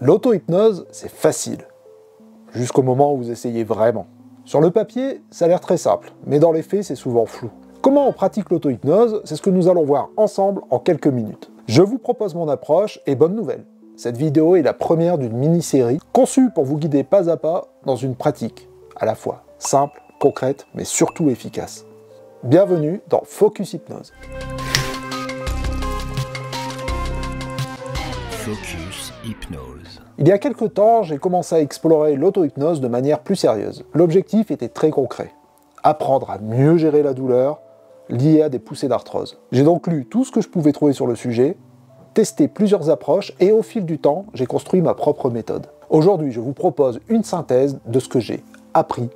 L'auto-hypnose, c'est facile, jusqu'au moment où vous essayez vraiment. Sur le papier, ça a l'air très simple, mais dans les faits, c'est souvent flou. Comment on pratique l'auto-hypnose? C'est ce que nous allons voir ensemble en quelques minutes. Je vous propose mon approche et bonne nouvelle. Cette vidéo est la première d'une mini-série conçue pour vous guider pas à pas dans une pratique, à la fois simple, concrète, mais surtout efficace. Bienvenue dans Focus Hypnose. Focus Hypnose. Il y a quelques temps, j'ai commencé à explorer l'auto-hypnose de manière plus sérieuse. L'objectif était très concret. Apprendre à mieux gérer la douleur liée à des poussées d'arthrose. J'ai donc lu tout ce que je pouvais trouver sur le sujet, testé plusieurs approches et au fil du temps, j'ai construit ma propre méthode. Aujourd'hui, je vous propose une synthèse de ce que j'ai appris,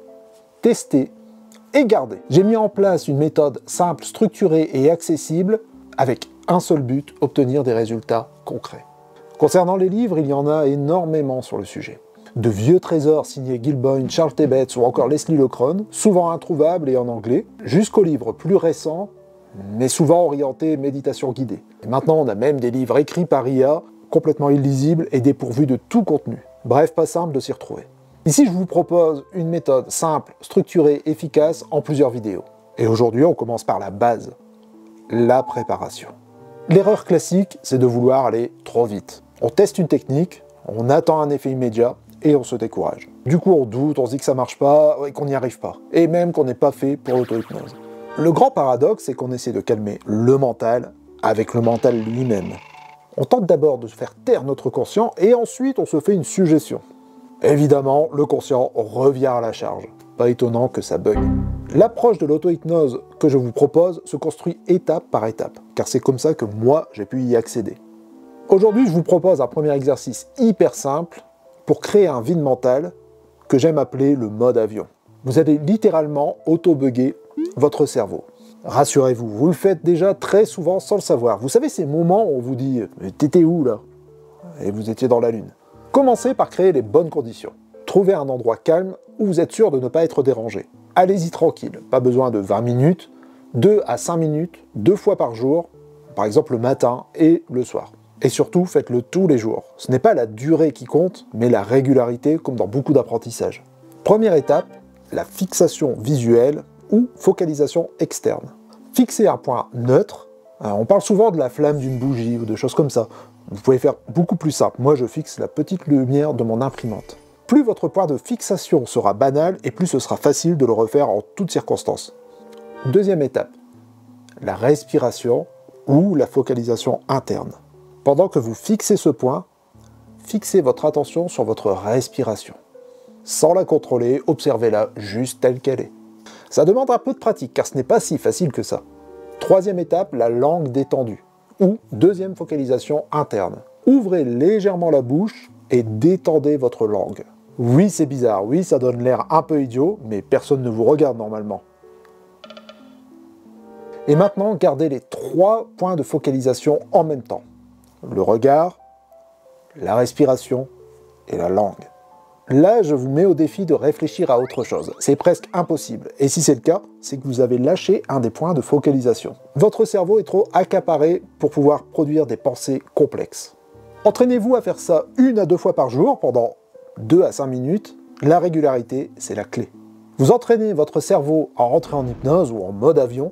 testé et gardé. J'ai mis en place une méthode simple, structurée et accessible avec un seul but, obtenir des résultats concrets. Concernant les livres, il y en a énormément sur le sujet. De vieux trésors signés Gil Boyne, Charles Tebetts ou encore Leslie Lecron, souvent introuvables et en anglais, jusqu'aux livres plus récents, mais souvent orientés méditation guidée. Et maintenant, on a même des livres écrits par IA, complètement illisibles et dépourvus de tout contenu. Bref, pas simple de s'y retrouver. Ici, je vous propose une méthode simple, structurée, efficace en plusieurs vidéos. Et aujourd'hui, on commence par la base, la préparation. L'erreur classique, c'est de vouloir aller trop vite. On teste une technique, on attend un effet immédiat et on se décourage. Du coup, on doute, on se dit que ça marche pas et qu'on n'y arrive pas. Et même qu'on n'est pas fait pour l'auto-hypnose. Le grand paradoxe, c'est qu'on essaie de calmer le mental avec le mental lui-même. On tente d'abord de faire taire notre conscient et ensuite on se fait une suggestion. Évidemment, le conscient revient à la charge. Pas étonnant que ça bug. L'approche de l'auto-hypnose que je vous propose se construit étape par étape, car c'est comme ça que moi, j'ai pu y accéder. Aujourd'hui, je vous propose un premier exercice hyper simple pour créer un vide mental que j'aime appeler le mode avion. Vous allez littéralement auto-bugger votre cerveau. Rassurez-vous, vous le faites déjà très souvent sans le savoir. Vous savez ces moments où on vous dit « T'étais où là ?» et vous étiez dans la lune. Commencez par créer les bonnes conditions. Trouvez un endroit calme où vous êtes sûr de ne pas être dérangé. Allez-y tranquille, pas besoin de 20 minutes, 2 à 5 minutes, 2 fois par jour, par exemple le matin et le soir. Et surtout, faites-le tous les jours. Ce n'est pas la durée qui compte, mais la régularité, comme dans beaucoup d'apprentissages. Première étape, la fixation visuelle ou focalisation externe. Fixez un point neutre. On parle souvent de la flamme d'une bougie ou de choses comme ça. Vous pouvez faire beaucoup plus simple. Moi, je fixe la petite lumière de mon imprimante. Plus votre point de fixation sera banal et plus ce sera facile de le refaire en toutes circonstances. Deuxième étape, la respiration ou la focalisation interne. Pendant que vous fixez ce point, fixez votre attention sur votre respiration. Sans la contrôler, observez-la juste telle qu'elle est. Ça demande un peu de pratique car ce n'est pas si facile que ça. Troisième étape, la langue détendue ou deuxième focalisation interne. Ouvrez légèrement la bouche et détendez votre langue. Oui, c'est bizarre, oui, ça donne l'air un peu idiot, mais personne ne vous regarde normalement. Et maintenant, gardez les 3 points de focalisation en même temps. Le regard, la respiration et la langue. Là, je vous mets au défi de réfléchir à autre chose. C'est presque impossible. Et si c'est le cas, c'est que vous avez lâché un des points de focalisation. Votre cerveau est trop accaparé pour pouvoir produire des pensées complexes. Entraînez-vous à faire ça 1 à 2 fois par jour pendant 2 à 5 minutes. La régularité, c'est la clé. Vous entraînez votre cerveau à rentrer en hypnose ou en mode avion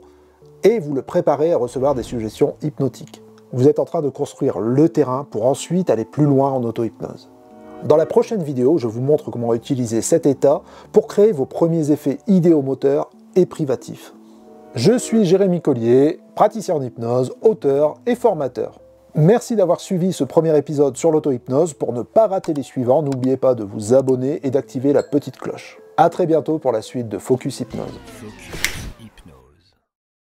et vous le préparez à recevoir des suggestions hypnotiques. Vous êtes en train de construire le terrain pour ensuite aller plus loin en auto-hypnose. Dans la prochaine vidéo, je vous montre comment utiliser cet état pour créer vos premiers effets idéomoteurs et privatifs. Je suis Jérémy Collier, praticien en hypnose, auteur et formateur. Merci d'avoir suivi ce premier épisode sur l'auto-hypnose. Pour ne pas rater les suivants, n'oubliez pas de vous abonner et d'activer la petite cloche. A très bientôt pour la suite de Focus Hypnose.